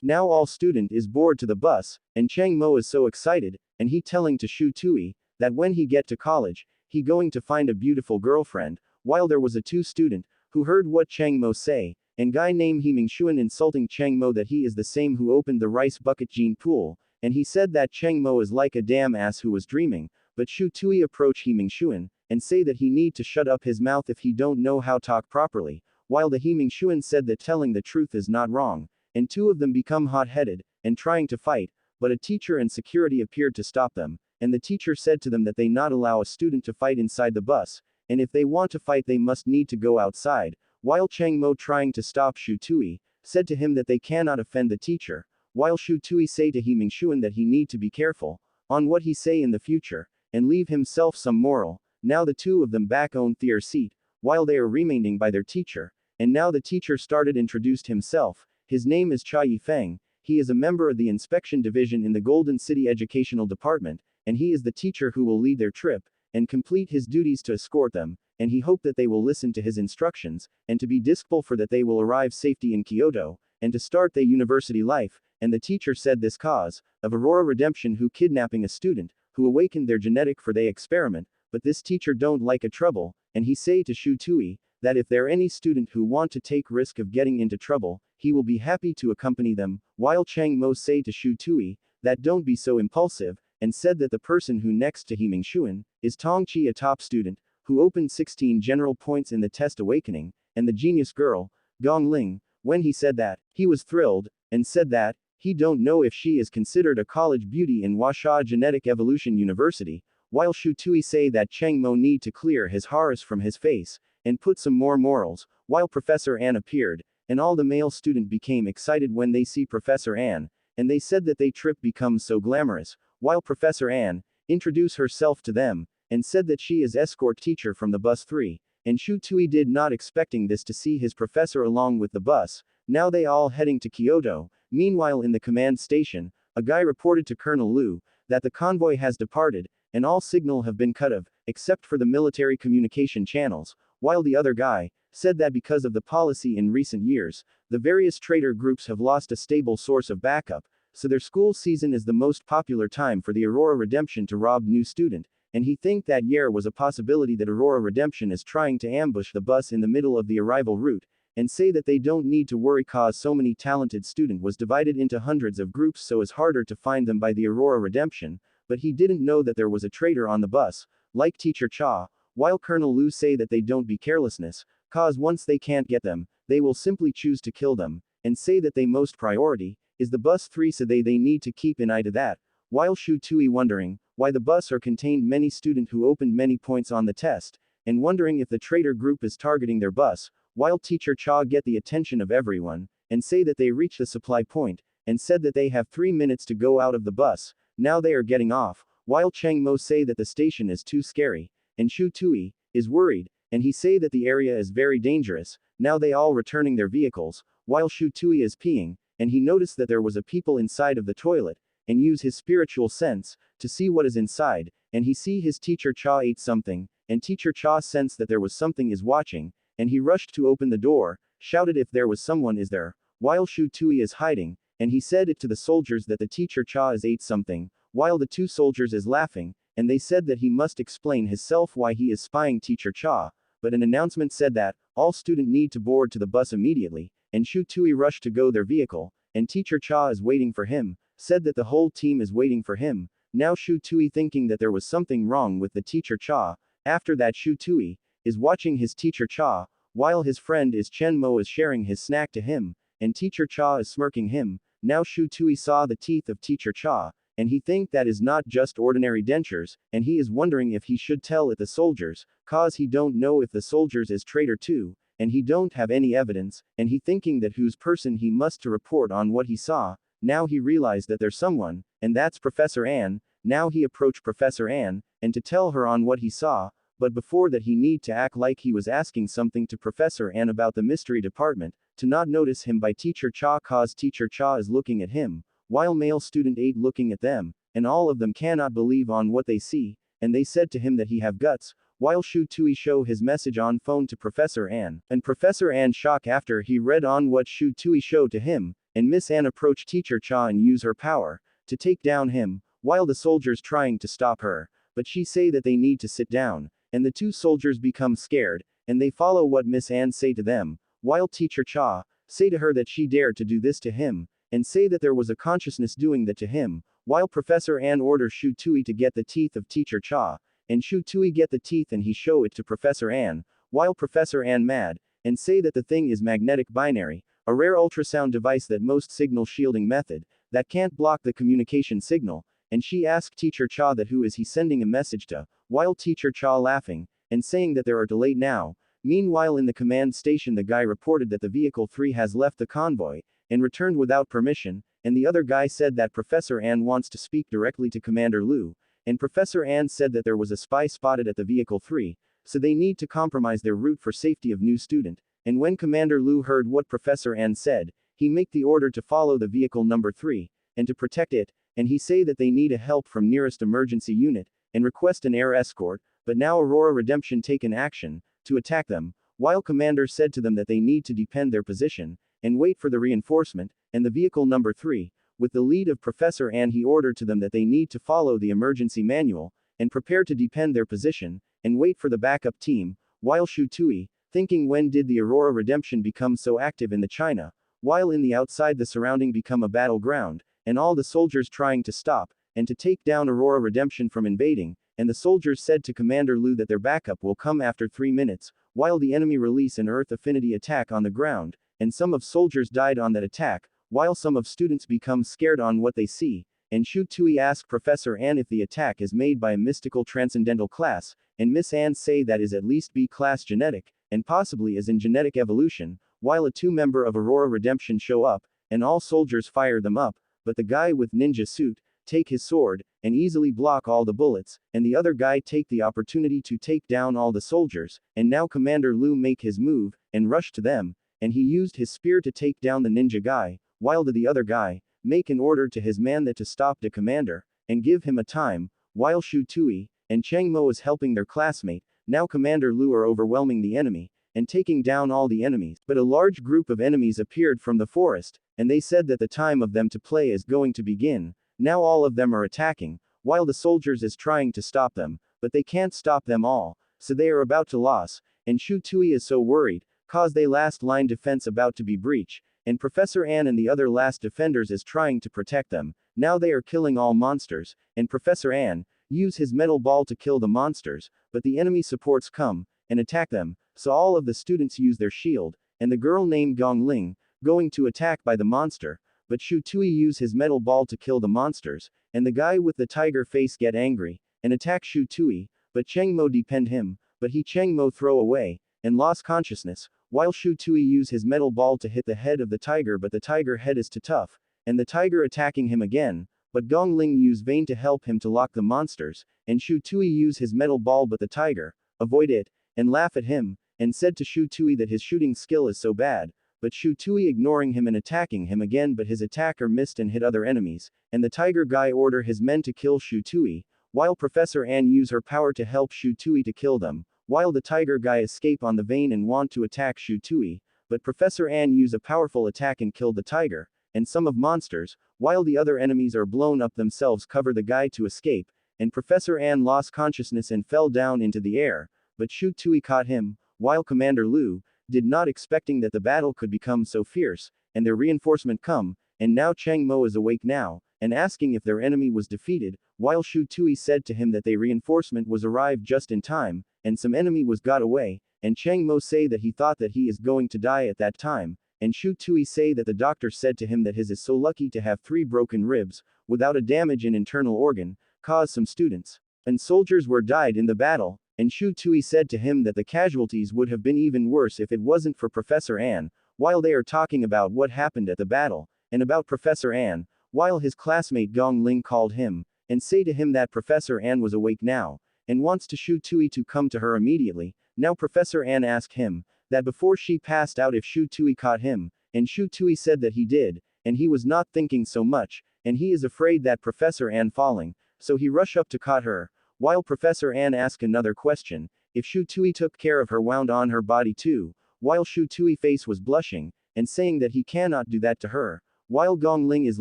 Now all student is bored to the bus, and Chang Mo is so excited, and he telling to Shu Tui, that when he get to college, he going to find a beautiful girlfriend, while there was a two student, who heard what Chang Mo say, and guy named He Mingshuan insulting Chang Mo that he is the same who opened the rice bucket gene pool, and he said that Chang Mo is like a damn ass who was dreaming, but Shu Tui approach He Mingshuan, and say that he need to shut up his mouth if he don't know how talk properly, while the He Mingshuan said that telling the truth is not wrong, and two of them become hot-headed, and trying to fight, but a teacher and security appeared to stop them, and the teacher said to them that they not allow a student to fight inside the bus, and if they want to fight they must need to go outside, while Chang Mo trying to stop Shu Tui, said to him that they cannot offend the teacher, while Shu Tui say to He Mingshuan that he need to be careful, on what he say in the future, and leave himself some moral. Now the two of them back on their seat, while they are remaining by their teacher, and now the teacher started introduced himself, his name is Cha Yifeng, he is a member of the inspection division in the Golden City Educational Department, and he is the teacher who will lead their trip, and complete his duties to escort them, and he hoped that they will listen to his instructions, and to be disciple for that they will arrive safety in Kyoto, and to start their university life, and the teacher said this cause, of Aurora Redemption who kidnapping a student, who awakened their genetic for they experiment, but this teacher don't like a trouble, and he say to Shu Tui, that if there any student who want to take risk of getting into trouble, he will be happy to accompany them, while Chang Mo say to Shu Tui, that don't be so impulsive, and said that the person who next to He Mingshuan, is Tong Chi a top student, who opened 16 general points in the test awakening, and the genius girl, Gong Ling, when he said that, he was thrilled, and said that, he don't know if she is considered a college beauty in Huasha Genetic Evolution University, while Shu Tui say that Chang Mo need to clear his horrors from his face, and put some more morals, while Professor An appeared, and all the male student became excited when they see Professor An, and they said that they trip becomes so glamorous, while Professor An, introduced herself to them, and said that she is escort teacher from the bus 3, and Shu Tui did not expecting this to see his professor along with the bus, now they all heading to Kyoto, meanwhile in the command station, a guy reported to Colonel Liu, that the convoy has departed, and all signal have been cut off, except for the military communication channels, while the other guy, said that because of the policy in recent years, the various traitor groups have lost a stable source of backup, so their school season is the most popular time for the Aurora Redemption to rob new student, and he think that year was a possibility that Aurora Redemption is trying to ambush the bus in the middle of the arrival route, and say that they don't need to worry cause so many talented student was divided into hundreds of groups so it's harder to find them by the Aurora Redemption, but he didn't know that there was a traitor on the bus, like Teacher Cha, while Colonel Liu say that they don't be carelessness, cause once they can't get them, they will simply choose to kill them, and say that they most priority, is the bus 3 so they need to keep an eye to that, while Shu Tui wondering, why the bus are contained many student who opened many points on the test, and wondering if the traitor group is targeting their bus, while Teacher Cha get the attention of everyone, and say that they reach the supply point, and said that they have 3 minutes to go out of the bus, now they are getting off, while Chang Mo say that the station is too scary, and Shu Tui, is worried, and he say that the area is very dangerous, now they all returning their vehicles, while Shu Tui is peeing, and he noticed that there was a people inside of the toilet, and use his spiritual sense, to see what is inside, and he see his teacher Cha ate something, and teacher Cha sensed that there was something is watching, and he rushed to open the door, shouted if there was someone is there, while Shu Tui is hiding, and he said it to the soldiers that the teacher Cha is ate something, while the two soldiers is laughing, and they said that he must explain himself why he is spying teacher Cha, but an announcement said that, all student need to board to the bus immediately, and Shu Tui rushed to go their vehicle, and teacher Cha is waiting for him, said that the whole team is waiting for him, now Shu Tui thinking that there was something wrong with the teacher Cha, after that Shu Tui, is watching his teacher Cha, while his friend is Chen Mo is sharing his snack to him, and teacher Cha is smirking him, now Shu Tui saw the teeth of teacher Cha, and he think that is not just ordinary dentures, and he is wondering if he should tell it the soldiers, cause he don't know if the soldiers is traitor too, and he don't have any evidence, and he thinking that whose person he must to report on what he saw, now he realized that there's someone, and that's Professor An, now he approached Professor An, and to tell her on what he saw, but before that he need to act like he was asking something to Professor An about the mystery department, to not notice him by teacher Cha cause teacher Cha is looking at him, while male student 8 looking at them, and all of them cannot believe on what they see, and they said to him that he have guts, while Shu Tui show his message on phone to Professor An, and Professor An shock after he read on what Shu Tui showed to him, and Miss Anne approach Teacher Cha and use her power to take down him, while the soldiers trying to stop her, but she say that they need to sit down, and the two soldiers become scared, and they follow what Miss Anne say to them, while Teacher Cha say to her that she dared to do this to him, and say that there was a consciousness doing that to him, while Professor Anne orders Shu Tui to get the teeth of Teacher Cha, and Shu Tui get the teeth and he show it to Professor Anne, while Professor Anne mad, and say that the thing is magnetic binary, a rare ultrasound device that most signal shielding method, that can't block the communication signal, and she asked Teacher Cha that who is he sending a message to, while Teacher Cha laughing, and saying that there are delayed now. Meanwhile in the command station the guy reported that the Vehicle 3 has left the convoy, and returned without permission, and the other guy said that Professor Anne wants to speak directly to Commander Lu, and Professor Anne said that there was a spy spotted at the Vehicle 3, so they need to compromise their route for safety of new student, and when Commander Lu heard what Professor Anne said, he make the order to follow the Vehicle number 3, and to protect it, and he say that they need a help from nearest emergency unit, and request an air escort, but now Aurora Redemption taken action, to attack them, while Commander said to them that they need to defend their position, and wait for the reinforcement, and the Vehicle number 3, with the lead of Professor Anne he ordered to them that they need to follow the emergency manual, and prepare to defend their position, and wait for the backup team, while Shu Tui, thinking when did the Aurora Redemption become so active in the China, while in the outside the surrounding become a battleground, and all the soldiers trying to stop, and to take down Aurora Redemption from invading, and the soldiers said to Commander Lu that their backup will come after 3 minutes, while the enemy release an Earth affinity attack on the ground, and some of soldiers died on that attack, while some of students become scared on what they see, and Shu Tui ask Professor Anne if the attack is made by a mystical transcendental class, and Miss Anne say that is at least B-class genetic, and possibly is in genetic evolution, while a 2-member of Aurora Redemption show up, and all soldiers fire them up, but the guy with ninja suit, take his sword, and easily block all the bullets, and the other guy take the opportunity to take down all the soldiers, and now Commander Lu make his move, and rush to them, and he used his spear to take down the ninja guy, while the other guy, make an order to his man that to stop the commander, and give him a time, while Shu Tui, and Cheng Mo is helping their classmate, now Commander Lu are overwhelming the enemy, and taking down all the enemies, but a large group of enemies appeared from the forest, and they said that the time of them to play is going to begin, now all of them are attacking, while the soldiers is trying to stop them, but they can't stop them all, so they are about to lose, and Shu Tui is so worried, cause they last line defense about to be breach, and Professor Anne and the other last defenders is trying to protect them, now they are killing all monsters, and Professor Anne, use his metal ball to kill the monsters, but the enemy supports come, and attack them, so all of the students use their shield, and the girl named Gong Ling, going to attack by the monster, but Shu Tui use his metal ball to kill the monsters, and the guy with the tiger face get angry, and attack Shu Tui, but Cheng Mo defend him, but he Cheng Mo throw away, and lost consciousness, while Shu Tui use his metal ball to hit the head of the tiger but the tiger head is too tough, and the tiger attacking him again, but Gong Ling use Vane to help him to lock the monsters, and Shu Tui use his metal ball but the tiger, avoid it, and laugh at him, and said to Shu Tui that his shooting skill is so bad, but Shu Tui ignoring him and attacking him again but his attacker missed and hit other enemies, and the tiger guy order his men to kill Shu Tui, while Professor Anne use her power to help Shu Tui to kill them, while the tiger guy escape on the Vane and want to attack Shu Tui, but Professor Anne use a powerful attack and kill the tiger, and some of monsters, while the other enemies are blown up themselves cover the guy to escape, and Professor Anne lost consciousness and fell down into the air, but Shu Tui caught him, while Commander Lu, did not expecting that the battle could become so fierce, and their reinforcement come, and now Cheng Mo is awake now, and asking if their enemy was defeated, while Shu Tui said to him that they reinforcement was arrived just in time, and some enemy was got away, and Cheng Mo say that he thought that he is going to die at that time, and Shu Tui say that the doctor said to him that his is so lucky to have 3 broken ribs, without a damage in internal organ, cause some students and soldiers were died in the battle, and Shu Tui said to him that the casualties would have been even worse if it wasn't for Professor Anne, while they are talking about what happened at the battle, and about Professor Anne, while his classmate Gong Ling called him, and say to him that Professor Anne was awake now, and wants to Shu Tui to come to her immediately, now Professor Anne asked him, that before she passed out if Shu Tui caught him, and Shu Tui said that he did, and he was not thinking so much, and he is afraid that Professor Anne falling, so he rush up to caught her, while Professor Anne asked another question, if Shu Tui took care of her wound on her body too, while Shu Tui face was blushing, and saying that he cannot do that to her, while Gong Ling is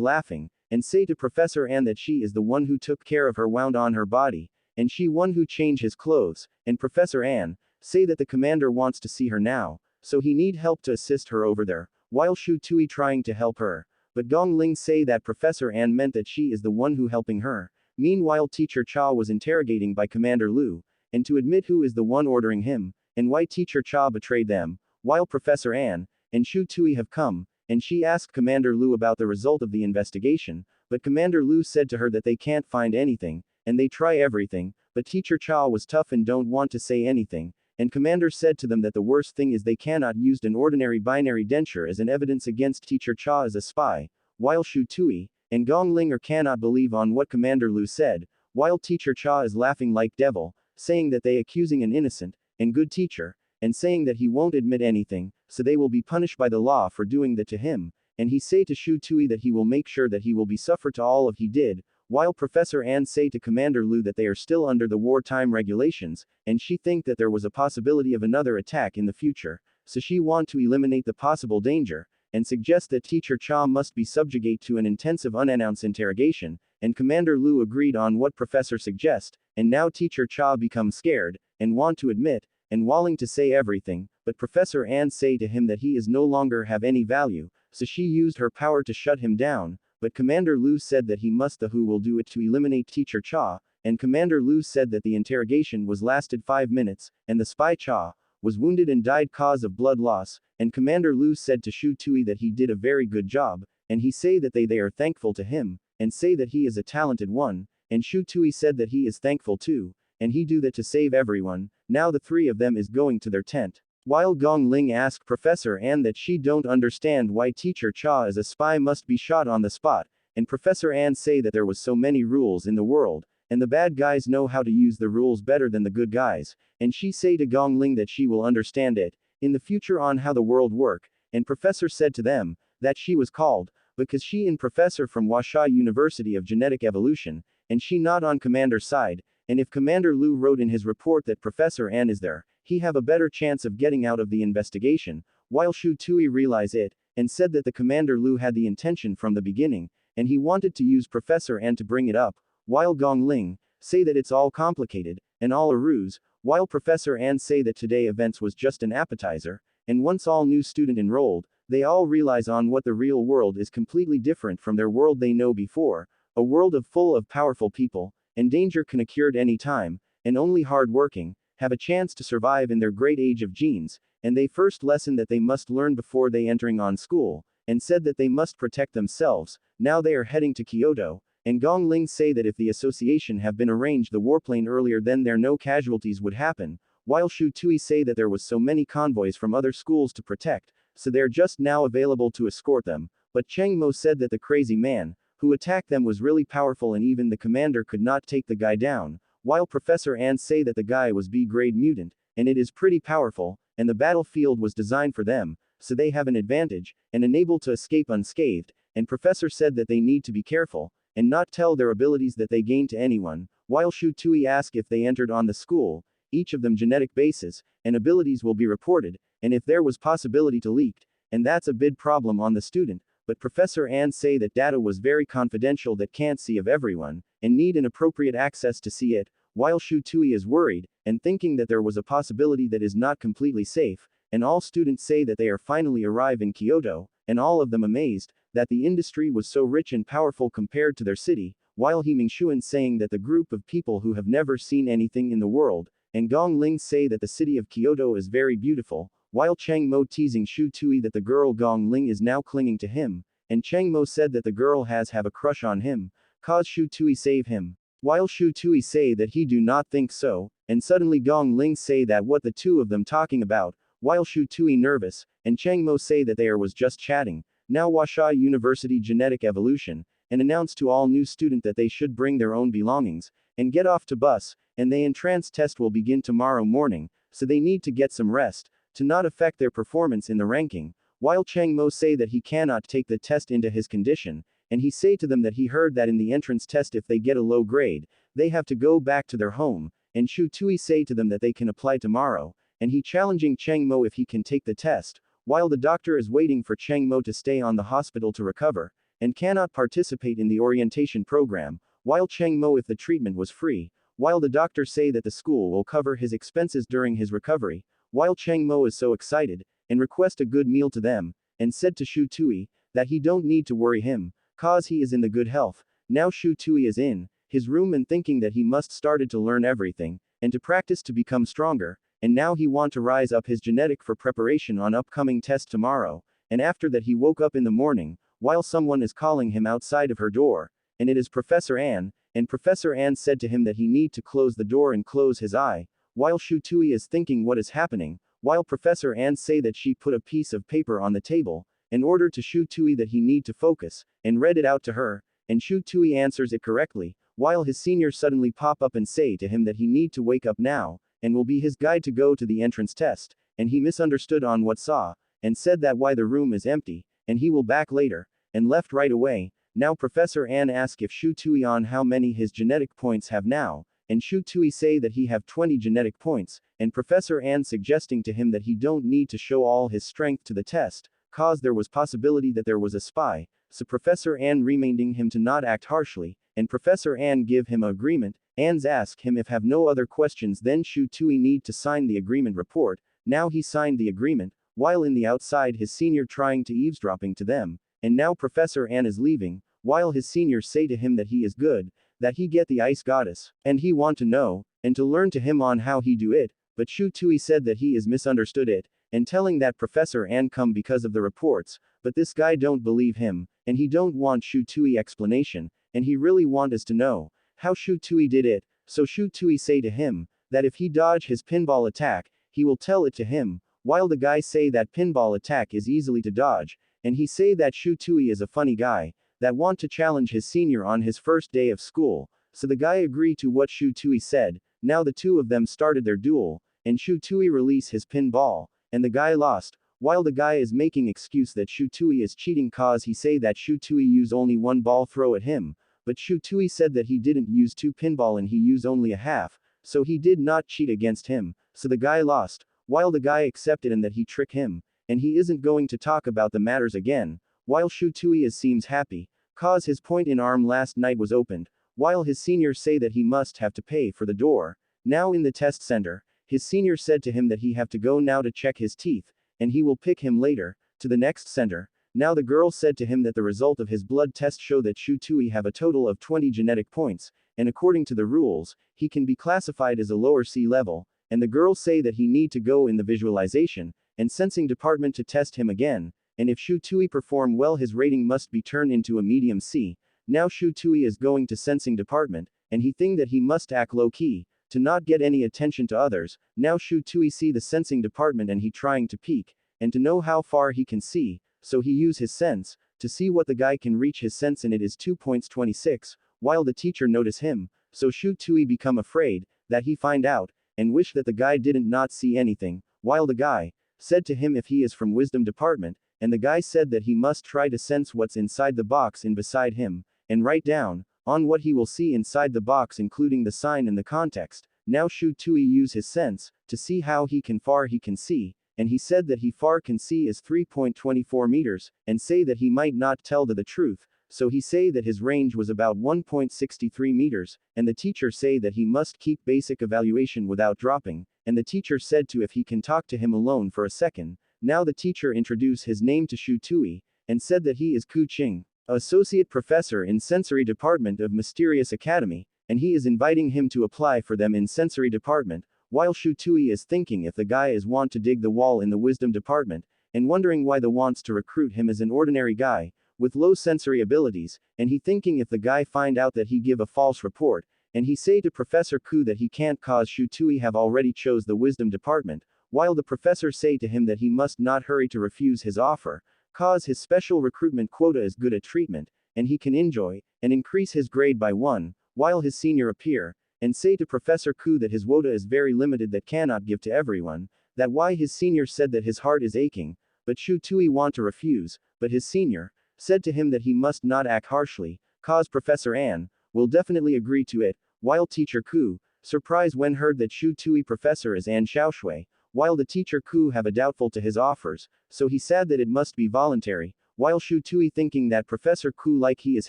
laughing, and say to Professor An that she is the one who took care of her wound on her body, and she one who changed his clothes, and Professor An say that the commander wants to see her now, so he need help to assist her over there, while Shu Tui trying to help her, but Gong Ling say that Professor An meant that she is the one who helping her. Meanwhile Teacher Cha was interrogating by Commander Lu, and to admit who is the one ordering him, and why Teacher Cha betrayed them, while Professor An and Shu Tui have come, and she asked Commander Lu about the result of the investigation, but Commander Lu said to her that they can't find anything, and they try everything, but Teacher Cha was tough and don't want to say anything, and Commander said to them that the worst thing is they cannot use an ordinary binary denture as an evidence against Teacher Cha as a spy, while Shu Tui and Gong Ling cannot believe on what Commander Lu said, while Teacher Cha is laughing like devil, saying that they accusing an innocent and good teacher, and saying that he won't admit anything, so they will be punished by the law for doing that to him, and he say to Shu Tui that he will make sure that he will be suffered to all of he did, while Professor An say to Commander Lu that they are still under the wartime regulations, and she think that there was a possibility of another attack in the future, so she want to eliminate the possible danger, and suggest that Teacher Cha must be subjugate to an intensive unannounced interrogation, and Commander Lu agreed on what Professor suggest, and now Teacher Cha becomes scared, and want to admit, and willing to say everything, but Professor An say to him that he is no longer have any value, so she used her power to shut him down, but Commander Lu said that he must the who will do it to eliminate Teacher Cha, and Commander Lu said that the interrogation was lasted 5 minutes, and the spy Cha was wounded and died cause of blood loss, and Commander Lu said to Shu Tui that he did a very good job, and he say that they are thankful to him, and say that he is a talented one, and Shu Tui said that he is thankful too, and he do that to save everyone. Now the three of them is going to their tent. While Gong Ling asked Professor An that she don't understand why Teacher Cha as a spy must be shot on the spot, and Professor An say that there was so many rules in the world, and the bad guys know how to use the rules better than the good guys, and she say to Gong Ling that she will understand it in the future on how the world work, and Professor said to them that she was called because she and Professor from Huaxia University of Genetic Evolution, and she not on Commander's side, and if Commander Lu wrote in his report that Professor An is there, he have a better chance of getting out of the investigation, while Shu Tui realize it, and said that the Commander Lu had the intention from the beginning, and he wanted to use Professor An to bring it up, while Gong Ling say that it's all complicated, and all a ruse, while Professor An say that today events was just an appetizer, and once all new student enrolled, they all realize on what the real world is completely different from their world they know before, a world of full of powerful people, and danger can occur at any time, and only hard-working have a chance to survive in their great age of genes, and they first lesson that they must learn before they entering on school, and said that they must protect themselves. Now they are heading to Kyoto, and Gong Ling say that if the association have been arranged the warplane earlier then there no casualties would happen, while Shu Tui say that there was so many convoys from other schools to protect, so they're just now available to escort them, but Cheng Mo said that the crazy man who attacked them was really powerful and even the commander could not take the guy down, while Professor An say that the guy was B-grade mutant, and it is pretty powerful, and the battlefield was designed for them, so they have an advantage, and unable to escape unscathed, and Professor said that they need to be careful, and not tell their abilities that they gain to anyone, while Shu Tui asked if they entered on the school, each of them genetic bases, and abilities will be reported, and if there was possibility to leaked, and that's a big problem on the student, but Professor An say that data was very confidential that can't see of everyone, and need an appropriate access to see it, while Shu Tui is worried, and thinking that there was a possibility that is not completely safe, and all students say that they are finally arrive in Kyoto, and all of them amazed, that the industry was so rich and powerful compared to their city, while He Mingshuan saying that the group of people who have never seen anything in the world, and Gong Ling say that the city of Kyoto is very beautiful, while Cheng Mo teasing Shu Tui that the girl Gong Ling is now clinging to him, and Cheng Mo said that the girl has have a crush on him, cause Shu Tui save him, while Shu Tui say that he do not think so, and suddenly Gong Ling say that what the two of them talking about, while Shu Tui nervous, and Cheng Mo say that they was just chatting, now Huaxia University Genetic Evolution, and announced to all new student that they should bring their own belongings, and get off to bus, and the entrance test will begin tomorrow morning, so they need to get some rest, to not affect their performance in the ranking, while Cheng Mo say that he cannot take the test into his condition, and he say to them that he heard that in the entrance test if they get a low grade, they have to go back to their home, and Shu Tui say to them that they can apply tomorrow, and he challenging Cheng Mo if he can take the test, while the doctor is waiting for Cheng Mo to stay on the hospital to recover, and cannot participate in the orientation program, while Cheng Mo if the treatment was free, while the doctors say that the school will cover his expenses during his recovery, while Cheng Mo is so excited, and request a good meal to them, and said to Shu Tui, that he don't need to worry him, cause he is in the good health. Now Shu Tui is in his room and thinking that he must started to learn everything, and to practice to become stronger, and now he want to rise up his genetic for preparation on upcoming test tomorrow, and after that he woke up in the morning, while someone is calling him outside of her door, and it is Professor Ann, and Professor Ann said to him that he need to close the door and close his eye, while Shu Tui is thinking what is happening, while Professor Ann say that she put a piece of paper on the table, in order to Shu Tui that he need to focus, and read it out to her, and Shu Tui answers it correctly, while his seniors suddenly pop up and say to him that he need to wake up now, and will be his guide to go to the entrance test, and he misunderstood on what saw, and said that why the room is empty, and he will back later, and left right away. Now Professor Ann ask if Shu Tui on how many his genetic points have now, and Shu Tui say that he have 20 genetic points, and Professor Ann suggesting to him that he don't need to show all his strength to the test, cause there was possibility that there was a spy, so Professor Ann reminding him to not act harshly, and Professor Ann give him a agreement, Ann's ask him if have no other questions then Shu Tui need to sign the agreement report, now he signed the agreement, while in the outside his senior trying to eavesdropping to them, and now Professor Ann is leaving, while his seniors say to him that he is good, that he get the ice goddess, and he want to know, and to learn to him on how he do it, but Shu Tui said that he is misunderstood it, and telling that Professor Ann come because of the reports, but this guy don't believe him, and he don't want Shu Tui explanation, and he really want us to know, how Shu Tui did it, so Shu Tui say to him, that if he dodge his pinball attack, he will tell it to him, while the guy say that pinball attack is easily to dodge, and he say that Shu Tui is a funny guy, that want to challenge his senior on his first day of school, so the guy agree to what Shu Tui said, now the two of them started their duel, and Shu Tui release his pinball, and the guy lost, while the guy is making excuse that Shu Tui is cheating cause he say that Shu Tui use only one ball throw at him, but Shu Tui said that he didn't use two pinball and he use only a half, so he did not cheat against him, so the guy lost, while the guy accepted and that he trick him, and he isn't going to talk about the matters again, while Shu Tui is seems happy, cause his point in arm last night was opened, while his seniors say that he must have to pay for the door, now in the test center, his senior said to him that he have to go now to check his teeth, and he will pick him later, to the next center, now the girl said to him that the result of his blood test show that Shu Tui have a total of 20 genetic points, and according to the rules, he can be classified as a lower C level, and the girl say that he need to go in the visualization, and sensing department to test him again, and if Shu Tui perform well his rating must be turned into a medium C, now Shu Tui is going to sensing department, and he think that he must act low-key, to not get any attention to others, now Shu Tui see the sensing department and he trying to peek, and to know how far he can see, so he use his sense, to see what the guy can reach his sense and it is 2.26, while the teacher notice him, so Shu Tui become afraid, that he find out, and wish that the guy didn't not see anything, while the guy said to him if he is from wisdom department, and the guy said that he must try to sense what's inside the box in beside him, and write down, on what he will see inside the box including the sign and the context, now Shu Tui use his sense, to see how far he can see, and he said that he far can see is 3.24 meters, and say that he might not tell the truth, so he say that his range was about 1.63 meters, and the teacher say that he must keep basic evaluation without dropping, and the teacher said to if he can talk to him alone for a second, now the teacher introduced his name to Shu Tui, and said that he is Ku Ching, associate professor in sensory department of Mysterious Academy, and he is inviting him to apply for them in sensory department, while Shu Tui is thinking if the guy is want to dig the wall in the wisdom department, and wondering why the wants to recruit him as an ordinary guy, with low sensory abilities, and he thinking if the guy find out that he give a false report, and he say to Professor Ku that he can't cause Shu Tui have already chose the wisdom department, while the professor say to him that he must not hurry to refuse his offer, cause his special recruitment quota is good at treatment, and he can enjoy, and increase his grade by 1, while his senior appear, and say to Professor Ku that his quota is very limited that cannot give to everyone, that why his senior said that his heart is aching, but Shu Tui want to refuse, but his senior said to him that he must not act harshly, cause Professor Ann will definitely agree to it, while teacher Ku, surprised when heard that Shu Tui professor is An Xiaoshui, while the teacher Ku have a doubtful to his offers, so he said that it must be voluntary, while Shu Tui thinking that Professor Ku like he is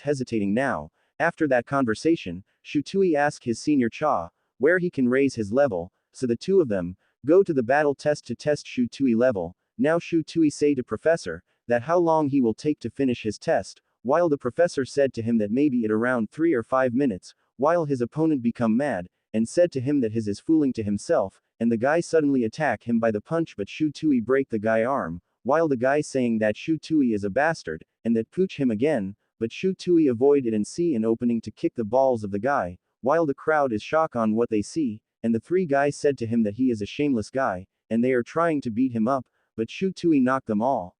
hesitating now. After that conversation, Shu Tui asked his senior Cha, where he can raise his level, so the two of them go to the battle test to test Shu Tui level. Now Shu Tui say to Professor that how long he will take to finish his test, while the professor said to him that maybe it around 3 or 5 minutes, while his opponent become mad, and said to him that his is fooling to himself, and the guy suddenly attack him by the punch but Shu Tui break the guy arm, while the guy saying that Shu Tui is a bastard, and that pooch him again, but Shu Tui avoid it and see an opening to kick the balls of the guy, while the crowd is shocked on what they see, and the three guys said to him that he is a shameless guy, and they are trying to beat him up, but Shu Tui knocked them all